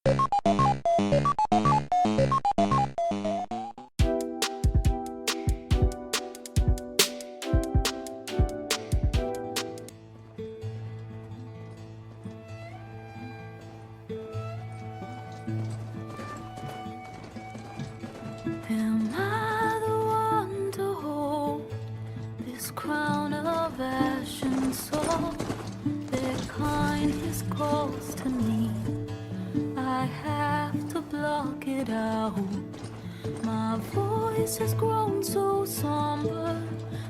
Am I the one to hold this crown of ash and salt? Their kindness calls to me. I have to block it out. My voice has grown so somber.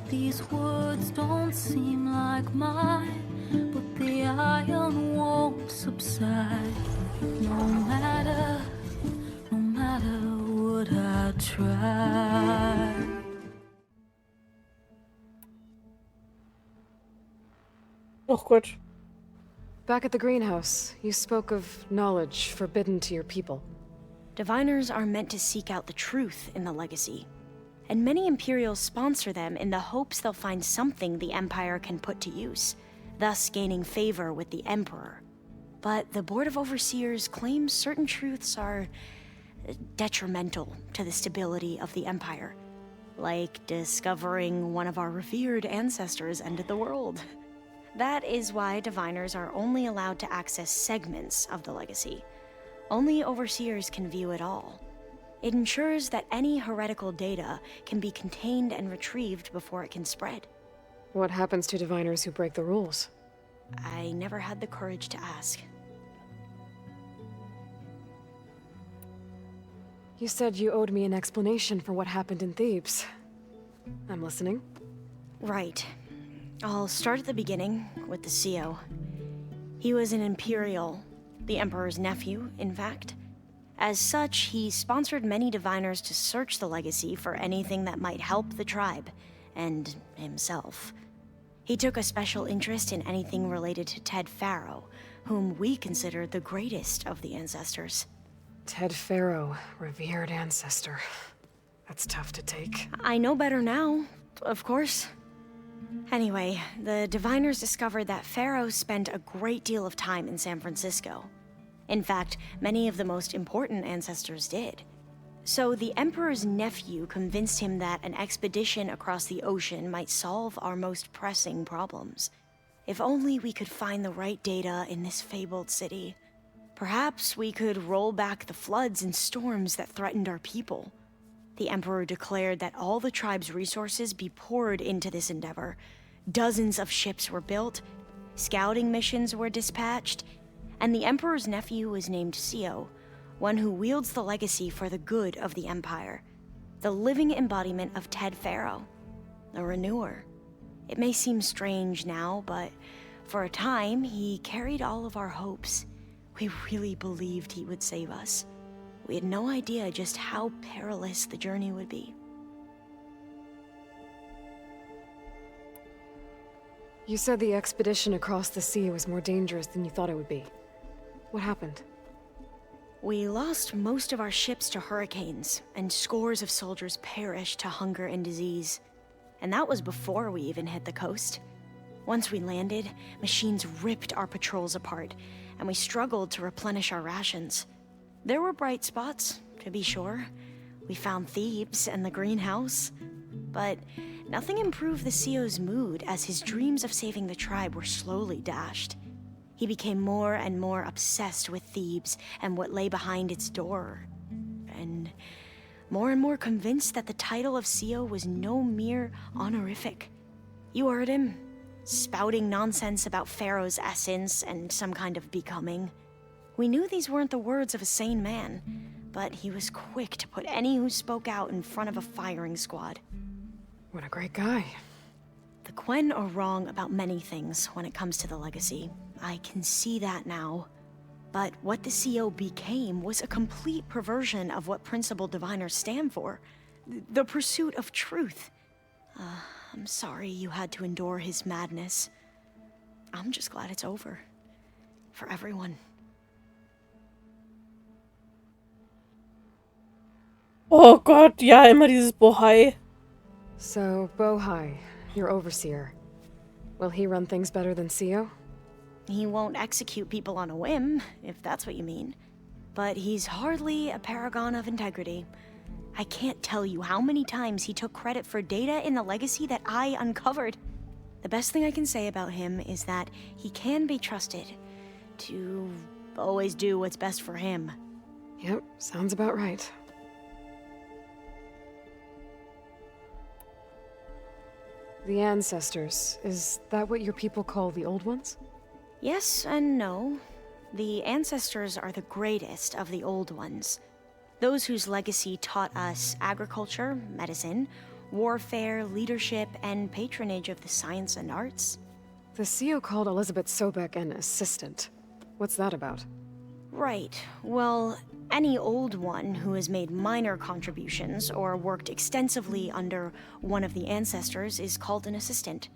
These words don't seem like mine, but the iron won't subside. No matter what I try. Oh Gott. Back at the greenhouse, you spoke of knowledge forbidden to your people. Diviners are meant to seek out the truth in the legacy, and many Imperials sponsor them in the hopes they'll find something the Empire can put to use, thus gaining favor with the Emperor. But the Board of Overseers claims certain truths are detrimental to the stability of the Empire, like discovering one of our revered ancestors ended the world. That is why Diviners are only allowed to access segments of the legacy. Only Overseers can view it all. It ensures that any heretical data can be contained and retrieved before it can spread. What happens to Diviners who break the rules? I never had the courage to ask. You said you owed me an explanation for what happened in Thebes. I'm listening. Right. I'll start at the beginning, with the CO. He was an Imperial, the Emperor's nephew, in fact. As such, he sponsored many Diviners to search the legacy for anything that might help the tribe, and himself. He took a special interest in anything related to Ted Faro, whom we consider the greatest of the ancestors. Ted Faro, revered ancestor. That's tough to take. I know better now, of course. Anyway, the Diviners discovered that Faro spent a great deal of time in San Francisco. In fact, many of the most important ancestors did. So the Emperor's nephew convinced him that an expedition across the ocean might solve our most pressing problems. If only we could find the right data in this fabled city. Perhaps we could roll back the floods and storms that threatened our people. The Emperor declared that all the tribe's resources be poured into this endeavor. Dozens of ships were built, scouting missions were dispatched, and the Emperor's nephew was named CO, one who wields the legacy for the good of the Empire. The living embodiment of Ted Faro, a renewer. It may seem strange now, but for a time, he carried all of our hopes. We really believed he would save us. We had no idea just how perilous the journey would be. You said the expedition across the sea was more dangerous than you thought it would be. What happened? We lost most of our ships to hurricanes, and scores of soldiers perished to hunger and disease. And that was before we even hit the coast. Once we landed, machines ripped our patrols apart, and we struggled to replenish our rations. There were bright spots, to be sure. We found Thebes and the greenhouse. But nothing improved the CO's mood as his dreams of saving the tribe were slowly dashed. He became more and more obsessed with Thebes and what lay behind its door. And more convinced that the title of CO was no mere honorific. You heard him, spouting nonsense about Pharaoh's essence and some kind of becoming. We knew these weren't the words of a sane man, but he was quick to put any who spoke out in front of a firing squad. What a great guy. The Quen are wrong about many things when it comes to the legacy. I can see that now. But what the CO became was a complete perversion of what principled diviners stand for. The pursuit of truth. I'm sorry you had to endure his madness. I'm just glad it's over. For everyone. Oh Gott, ja, immer dieses Bohai. So, Bohai, your overseer. Will he run things better than CO? He won't execute people on a whim, if that's what you mean. but he's hardly a paragon of integrity. I can't tell you how many times he took credit for data in the legacy that I uncovered. The best thing I can say about him is that he can be trusted to always do what's best for him. Yep, sounds about right. The ancestors, is that what your people call the old ones? Yes and no. The ancestors are the greatest of the old ones. Those whose legacy taught us agriculture, medicine, warfare, leadership, and patronage of the science and arts. The CEO called Elizabeth Sobek an assistant. What's that about? Right. Well, any old one who has made minor contributions or worked extensively under one of the ancestors is called an assistant.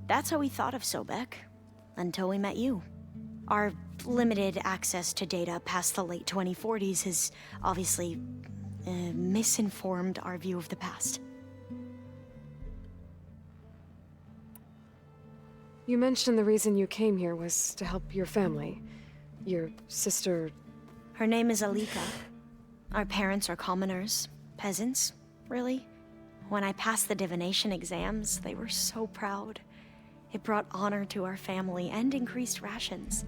That's how we thought of Sobek, until we met you. Our limited access to data past the late 2040s has obviously misinformed our view of the past. You mentioned the reason you came here was to help your family. Your sister... Her name is Alika. Our parents are commoners, peasants, really. When I passed the divination exams, they were so proud. It brought honor to our family and increased rations.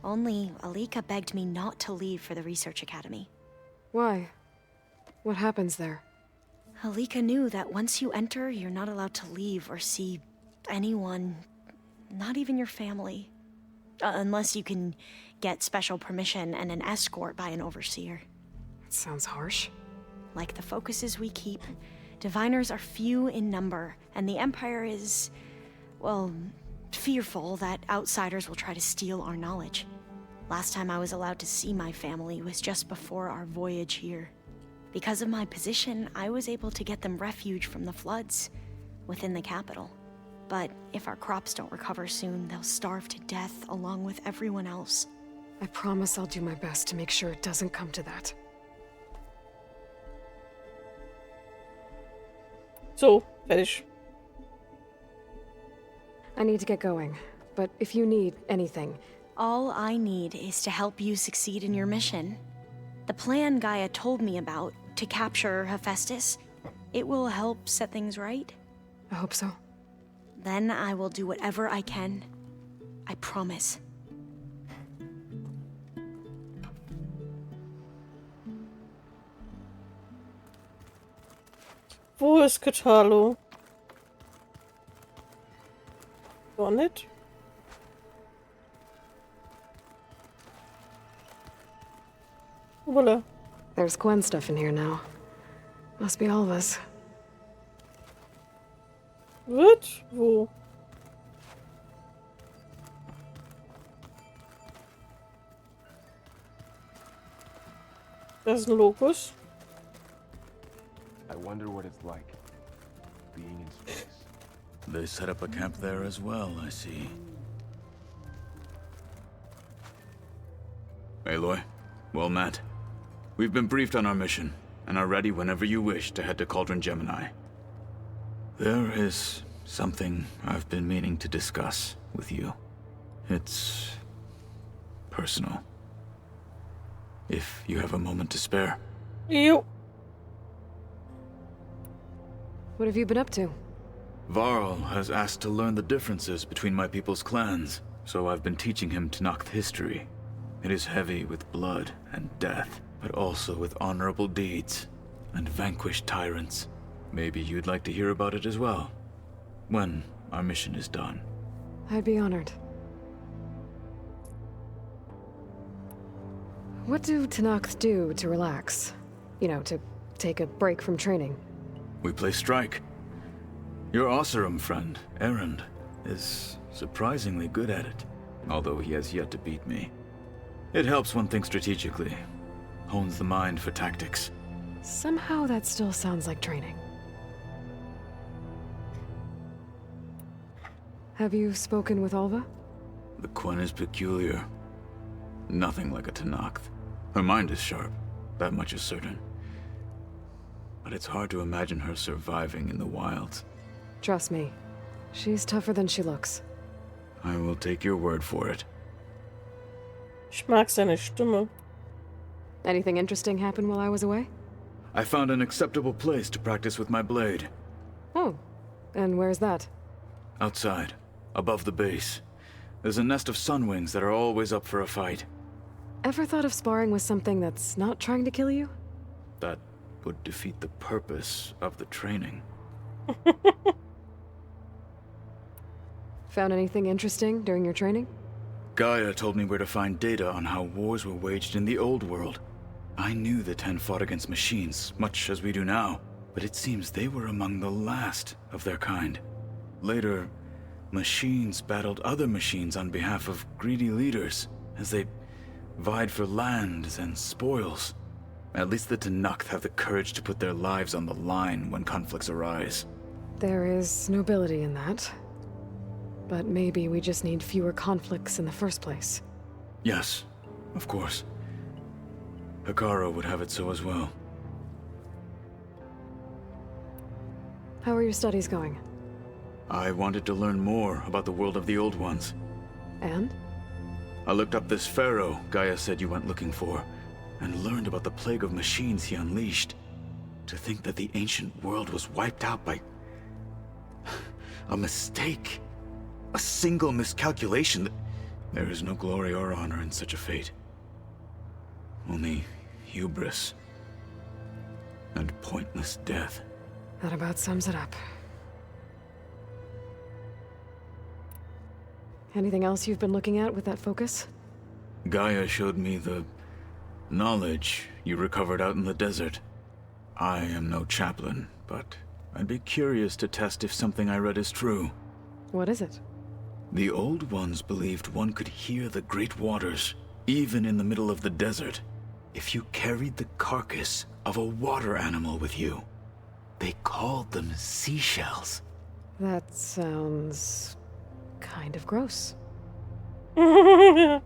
Only Alika begged me not to leave for the research academy. Why? What happens there? Alika knew that once you enter, you're not allowed to leave or see anyone, not even your family. Unless you can get special permission and an escort by an overseer. That sounds harsh. Like the focuses we keep, diviners are few in number, and the Empire is, well, fearful that outsiders will try to steal our knowledge. Last time I was allowed to see my family was just before our voyage here. Because of my position, I was able to get them refuge from the floods within the capital. But if our crops don't recover soon, they'll starve to death along with everyone else. I promise I'll do my best to make sure it doesn't come to that. So, fertig. I need to get going, but if you need anything... All I need is to help you succeed in your mission. The plan Gaia told me about, to capture Hephaestus, it will help set things right. I hope so. Then I will do whatever I can. I promise. Wo ist Katalo? Gar nicht. Voila. There's Gwen stuff in here now. Must be all of us. What? Wo? Das ist ein Locus. I wonder what it's like, being in space. They set up a camp there as well, I see. Aloy, well met. We've been briefed on our mission, and are ready whenever you wish to head to Cauldron Gemini. There is something I've been meaning to discuss with you. It's personal. If you have a moment to spare. Jo. What have you been up to? Varl has asked to learn the differences between my people's clans, so I've been teaching him Tenakth history. It is heavy with blood and death, but also with honorable deeds and vanquished tyrants. Maybe you'd like to hear about it as well, when our mission is done. I'd be honored. What do Tenakth do to relax? You know, to take a break from training? We play strike. Your Oseram friend, Erend, is surprisingly good at it, although he has yet to beat me. It helps one think strategically, hones the mind for tactics. Somehow that still sounds like training. Have you spoken with Alva? The Quen is peculiar. Nothing like a Tenakth. Her mind is sharp, that much is certain. But it's hard to imagine her surviving in the wilds. Trust me, she's tougher than she looks. I will take your word for it. Ich mag seine Stimme. Anything interesting happen while I was away? I found an acceptable place to practice with my blade. Oh, and where's that? Outside, above the base. There's a nest of sunwings that are always up for a fight. Ever thought of sparring with something that's not trying to kill you? That would defeat the purpose of the training. Found anything interesting during your training? Gaia told me where to find data on how wars were waged in the old world. I knew the Ten fought against machines, much as we do now, but it seems they were among the last of their kind. Later, machines battled other machines on behalf of greedy leaders, as they vied for lands and spoils. At least the Tenakth have the courage to put their lives on the line when conflicts arise. There is nobility in that. But maybe we just need fewer conflicts in the first place. Yes, of course. Hikaru would have it so as well. How are your studies going? I wanted to learn more about the world of the Old Ones. And? I looked up this pharaoh Gaia said you went looking for, and learned about the plague of machines he unleashed. To think that the ancient world was wiped out by a mistake. A single miscalculation. There is no glory or honor in such a fate. Only hubris and pointless death. That about sums it up. Anything else you've been looking at with that focus? Gaia showed me the knowledge you recovered out in the desert. I am no chaplain, but I'd be curious to test if something I read is true. What is it? The Old Ones believed one could hear the great waters, even in the middle of the desert, if you carried the carcass of a water animal with you. They called them seashells. That sounds kind of gross. You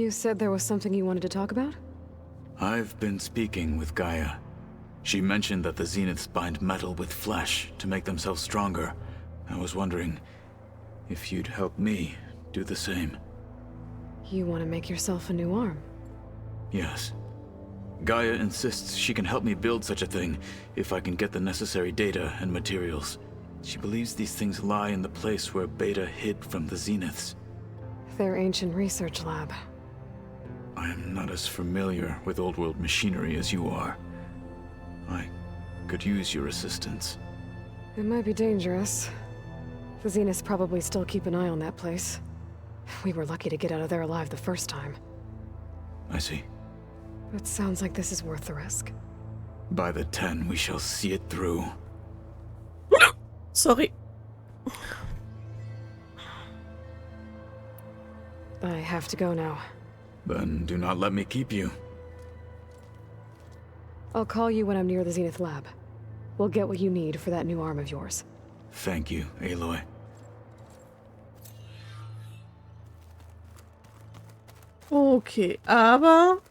said there was something you wanted to talk about? I've been speaking with Gaia. She mentioned that the Zeniths bind metal with flesh to make themselves stronger. I was wondering if you'd help me do the same. You want to make yourself a new arm? Yes. Gaia insists she can help me build such a thing if I can get the necessary data and materials. She believes these things lie in the place where Beta hid from the Zeniths. Their ancient research lab. I am not as familiar with old world machinery as you are. I could use your assistance. It might be dangerous. The Zeniths probably still keep an eye on that place. We were lucky to get out of there alive the first time. I see. It sounds like this is worth the risk. By the 10, we shall see it through. Sorry. I have to go now. Then do not let me keep you. I'll call you when I'm near the Zenith lab. We'll get what you need for that new arm of yours. Thank you, Aloy. Okay, aber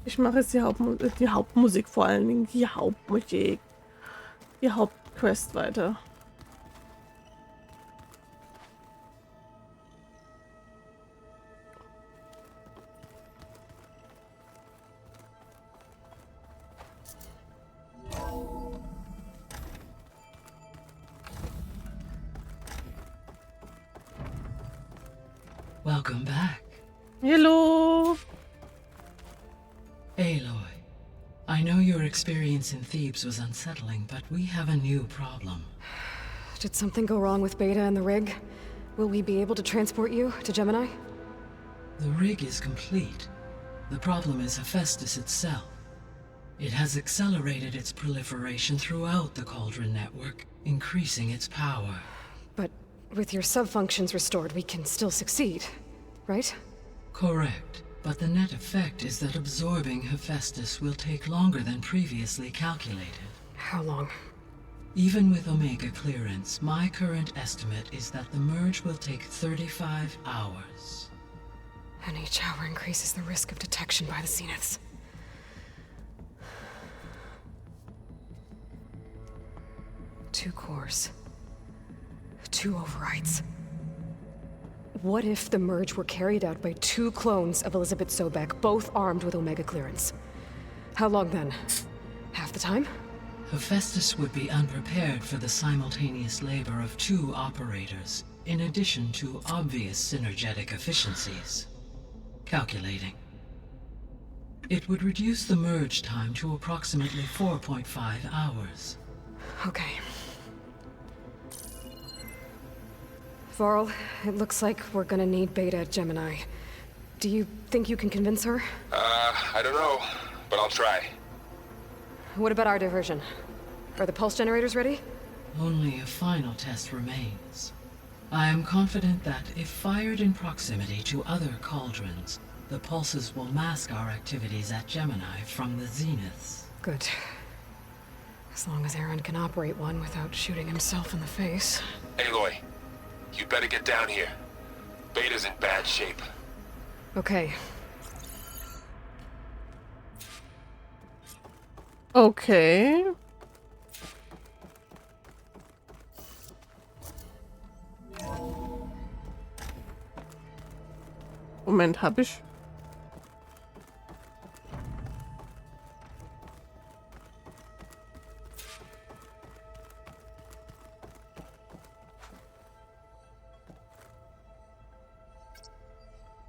ich mache jetzt die Hauptmusik vor allen Dingen, die Hauptmusik, die Hauptquest weiter. Welcome back. Hello. Aloy, I know your experience in Thebes was unsettling, but we have a new problem. Did something go wrong with Beta and the rig? Will we be able to transport you to Gemini? The rig is complete. The problem is Hephaestus itself. It has accelerated its proliferation throughout the Cauldron network, increasing its power. But with your sub-functions restored, we can still succeed, right? Correct, but the net effect is that absorbing Hephaestus will take longer than previously calculated. How long? Even with Omega clearance, my current estimate is that the merge will take 35 hours. And each hour increases the risk of detection by the Zeniths. Two cores. 2 overrides. What if the merge were carried out by 2 clones of Elizabeth Sobek, both armed with Omega clearance? How long then? Half the time? Hephaestus would be unprepared for the simultaneous labor of 2 operators, in addition to obvious synergetic efficiencies. Calculating. It would reduce the merge time to approximately 4.5 hours. Okay. Varl, it looks like we're gonna need Beta at Gemini. Do you think you can convince her? I don't know, but I'll try. What about our diversion? Are the pulse generators ready? Only a final test remains. I am confident that if fired in proximity to other cauldrons, the pulses will mask our activities at Gemini from the zeniths. Good. As long as Aaron can operate one without shooting himself in the face. Aloy, you better get down here. Beta's in bad shape. Okay. Okay. Moment, hab ich.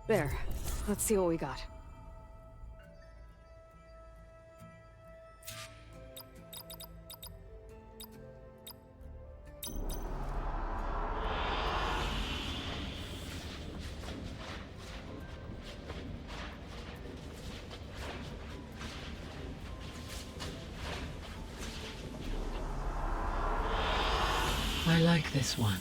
There. Let's see what we got. I like this one.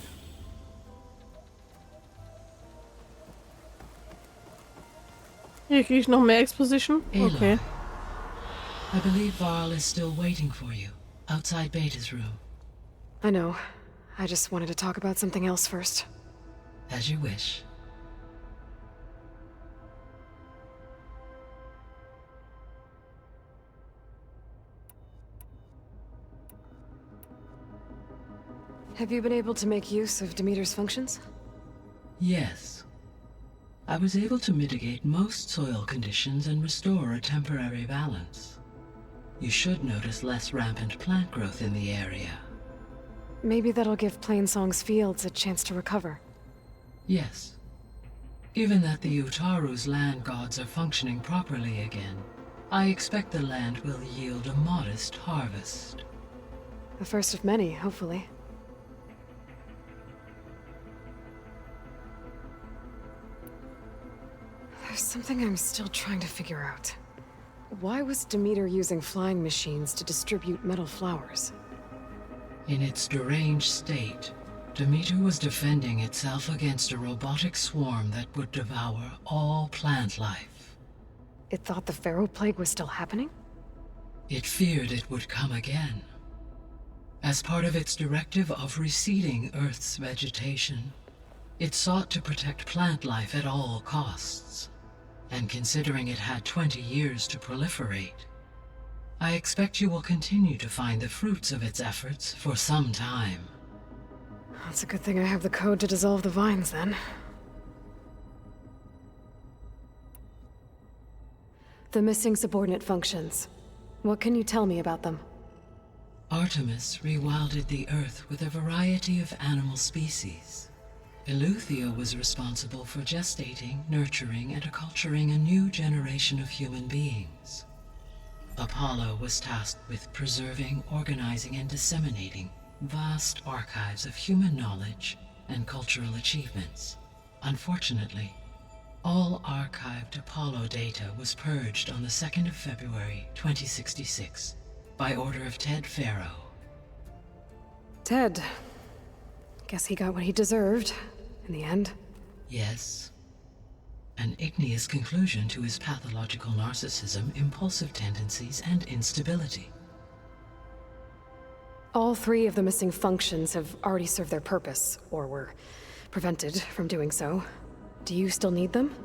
Hier kriege ich noch mehr Exposition. Aloy. Okay. I believe Varl is still waiting for you, outside Beta's room. I know. I just wanted to talk about something else first. As you wish. Have you been able to make use of Demeter's functions? Yes. I was able to mitigate most soil conditions and restore a temporary balance. You should notice less rampant plant growth in the area. Maybe that'll give Plainsong's fields a chance to recover. Yes. Given that the Utaru's land gods are functioning properly again, I expect the land will yield a modest harvest. The first of many, hopefully. There's something I'm still trying to figure out. Why was Demeter using flying machines to distribute metal flowers? In its deranged state, Demeter was defending itself against a robotic swarm that would devour all plant life. It thought the Pharaoh Plague was still happening? It feared it would come again. As part of its directive of receding Earth's vegetation, it sought to protect plant life at all costs. And considering it had 20 years to proliferate, I expect you will continue to find the fruits of its efforts for some time. It's a good thing I have the code to dissolve the vines, then. The missing subordinate functions. What can you tell me about them? Artemis rewilded the Earth with a variety of animal species. Eleuthia was responsible for gestating, nurturing, and acculturating a new generation of human beings. Apollo was tasked with preserving, organizing, and disseminating vast archives of human knowledge and cultural achievements. Unfortunately, all archived Apollo data was purged on the 2nd of February, 2066, by order of Ted Faro. Ted. Guess he got what he deserved, in the end. Yes. An igneous conclusion to his pathological narcissism, impulsive tendencies, and instability. All 3 of the missing functions have already served their purpose, or were prevented from doing so. Do you still need them?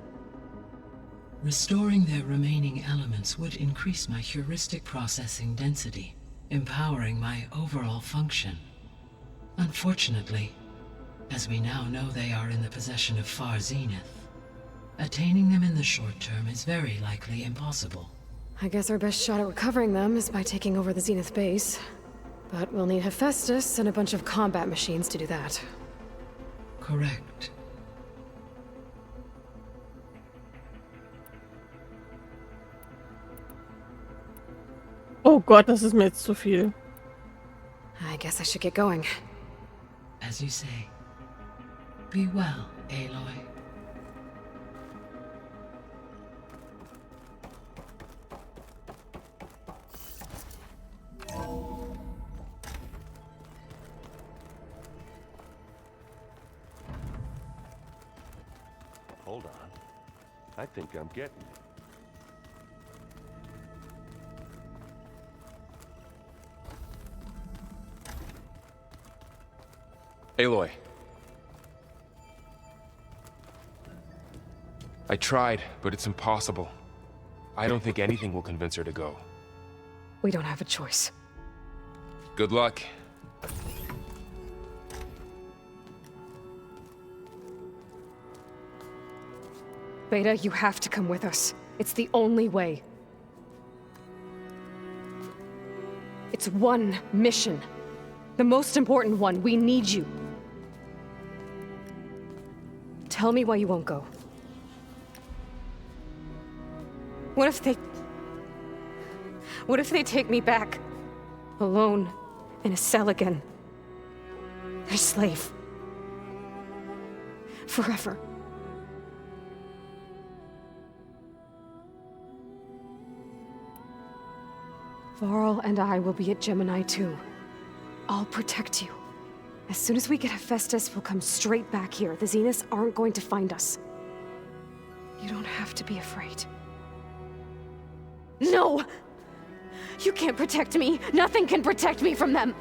Restoring their remaining elements would increase my heuristic processing density, empowering my overall function. Unfortunately, as we now know they are in the possession of Far Zenith. Attaining them in the short term is very likely impossible. I guess our best shot at recovering them is by taking over the Zenith base. But we'll need Hephaestus and a bunch of combat machines to do that. Correct. Oh Gott, das ist mir jetzt zu viel. I guess I should get going. As you say. Be well, Aloy. Hold on. I think I'm getting it. Aloy. I tried, but it's impossible. I don't think anything will convince her to go. We don't have a choice. Good luck. Beta, you have to come with us. It's the only way. It's one mission. The most important one. We need you. Tell me why you won't go. What if they take me back? Alone, in a cell again. A slave. Forever. Varl and I will be at Gemini too. I'll protect you. As soon as we get Hephaestus, we'll come straight back here. The Zeniths aren't going to find us. You don't have to be afraid. No! You can't protect me. Nothing can protect me from them.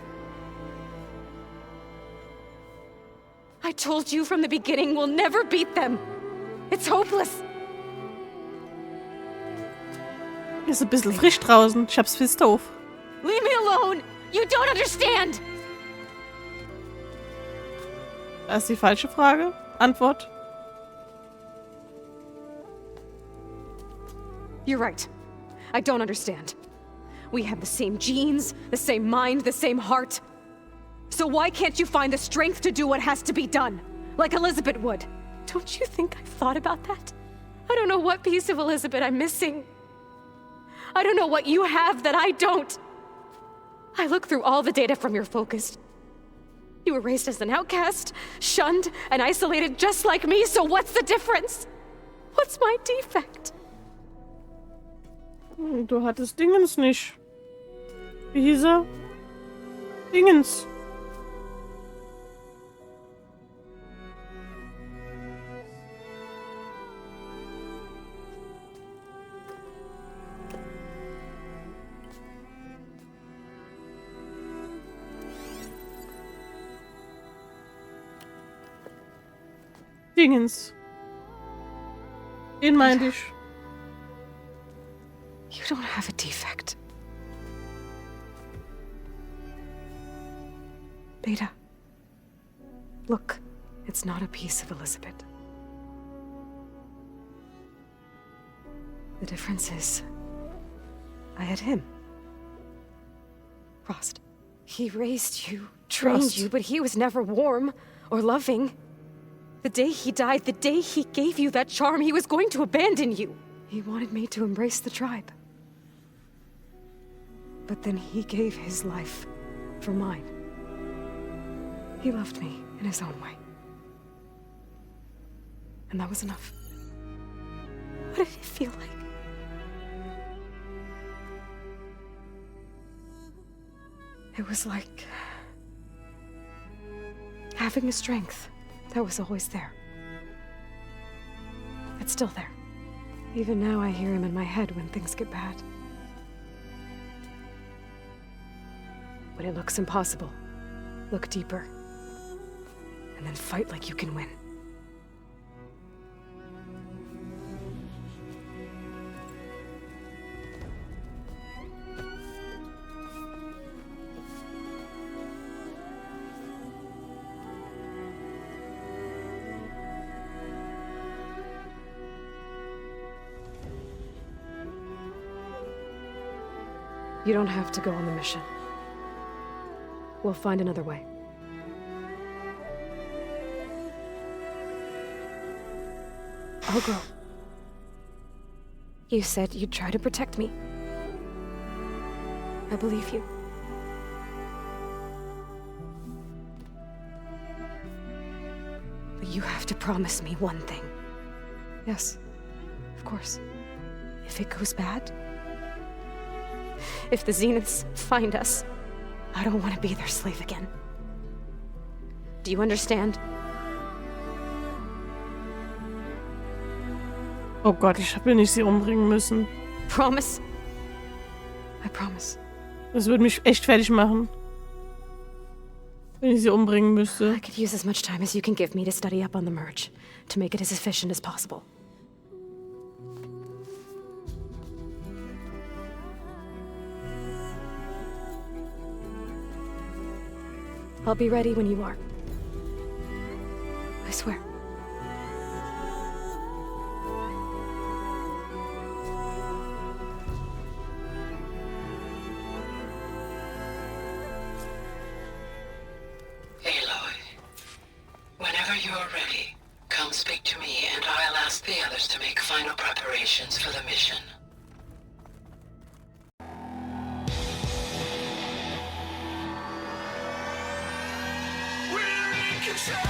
I told you from the beginning we'll never beat them. It's hopeless. Ist ein bisschen frisch draußen. Ich hab's fest auf. Leave me alone! You don't understand! Das ist die falsche Frage. Antwort. You're right. I don't understand. We have the same genes, the same mind, the same heart. So why can't you find the strength to do what has to be done? Like Elizabeth would. Don't you think I've thought about that? I don't know what piece of Elizabeth I'm missing. I don't know what you have that I don't. I look through all the data from your focus. You were raised as an outcast, shunned, and isolated just like me, so what's the difference? What's my defect? Du hattest Dingens nicht. Wie hieß er? Dingens. Dingens. Den meinte ich. You don't have a defect. Beta. Look, it's not a piece of Elizabeth. The difference is, I had him. Frost. He raised you, trained Frost. you, but he was never warm or loving. The day he died, the day he gave you that charm, he was going to abandon you. He wanted me to embrace the tribe. But then he gave his life for mine. He loved me in his own way. And that was enough. What did it feel like? It was like having a strength that was always there. It's still there. Even now I hear him in my head when things get bad. When it looks impossible, look deeper. And then fight like you can win. You don't have to go on the mission. We'll find another way. I'll go. You said you'd try to protect me. I believe you. But you have to promise me one thing. Yes, of course. If it goes bad, if the Zeniths find us, I don't want to be their slave again. Do you understand? Oh Gott, ich will nicht sie umbringen müssen. Promise? I promise. Das würde mich echt fertig machen, wenn ich sie umbringen müsste. I could use as much time as you can give me to study up on the merge, to make it as efficient as possible. I'll be ready when you are. I swear. Aloy, whenever you're ready, come speak to me and I'll ask the others to make final preparations for the mission. We're in control.